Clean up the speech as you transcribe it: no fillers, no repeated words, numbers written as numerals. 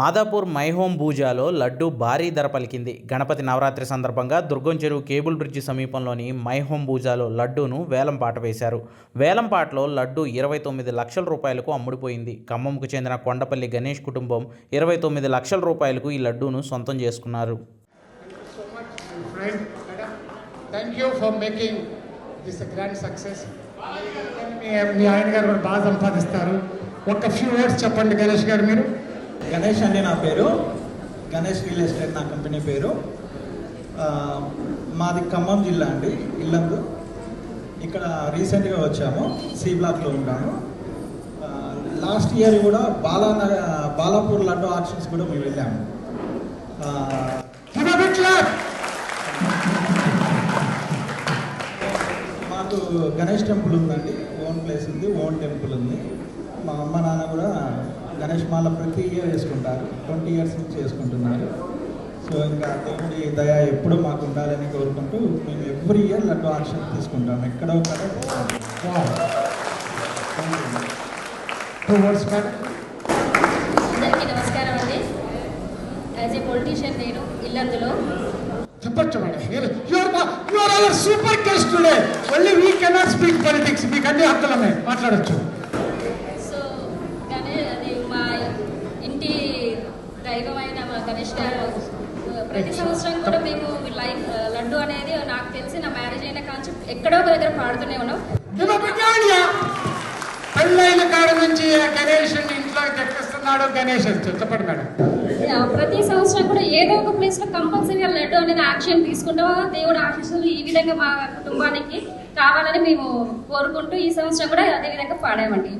Madhapur my home బూజాలో laddu భారీ ధర పలికింది. గణపతి నవరాత్రి సందర్భంగా దుర్గం చెరువు కేబుల్ బ్రిడ్జి సమీపంలోని మై హోమ్ బూజాలో లడ్డూను వేలం పాట వేశారు. వేలం పాటలో లడ్డు 29 లక్షల రూపాయలకు అమ్ముడుపోయింది. ఖమ్మంకు చెందిన కొండపల్లి గణేష్ కుటుంబం 29 లక్షల రూపాయలకు ఈ లడ్డూను సొంతం చేసుకున్నారు. Thank you for making this grand success. మీ ఆయన గారు కూడా బాగా సంపాదిస్తారు. ఒక ఫ్యూ వర్డ్స్ చెప్పండి గణేష్ గారు. మీరు గణేష్ అండి నా పేరు. గణేష్ రియల్ ఎస్టేట్ నా కంపెనీ పేరు. మాది ఖమ్మం జిల్లా అండి, ఇల్లందు. ఇక్కడ రీసెంట్గా వచ్చాము, సి బ్లాక్లో ఉంటాము. లాస్ట్ ఇయర్ కూడా బాలాపూర్ లడ్డు ఆక్షన్స్ కూడా మేము వెళ్ళాము. మాకు గణేష్ టెంపుల్ ఉందండి, ఓన్ ప్లేస్ ఉంది, ఓన్ టెంపుల్ ఉంది. మా అమ్మ నాన్న కూడా గణేష్ మాల ప్రతి ఇయర్ వేసుకుంటారు, 20 ఇయర్స్ నుంచి చేసుకుంటున్నారు. సో ఇంకా దేవుడి దయ ఎప్పుడు మాకు ఉండాలని కోరుకుంటూ మేము ఎవ్రీ ఇయర్ లడ్డు ఆక్షన్ తీసుకుంటాం, ఎక్కడో అందరికీ నమస్కారం అండి. యాజ్ ఏ పొలిటీషియన్ నేను ఇల్లందులో చెప్పచ్చు madam. Super guest today. Only we cannot speak politics. మీకు అన్ని హక్కులమే మాట్లాడచ్చు. సో అది మా ఇంటి దైవమైన మా గణేష్ గారు ప్రతి సంవత్సరం కూడా మేము లడ్డు అనేది నాకు తెలిసి నా మ్యారేజ్ అయిన కాన్సెప్ట్ ఎక్కడో ఒక దగ్గర పాడుతూనే ఉన్నాం. పెళ్ళైన కాడ నుంచి గణేష్ ఇంట్లో తెప్పిస్తున్నాడు గణేష్. చెప్పండి మేడం. ప్రతి సంవత్సరం కూడా ఏదో ఒక ప్లేస్ లో కంపల్సరీగా లడ్డు అనేది యాక్షన్ తీసుకుంటాం. దేవుడు ఆశీస్సులు ఈ విధంగా మా కుటుంబానికి కావాలని మేము కోరుకుంటూ ఈ సంవత్సరం కూడా అదే విధంగా పాడామండి.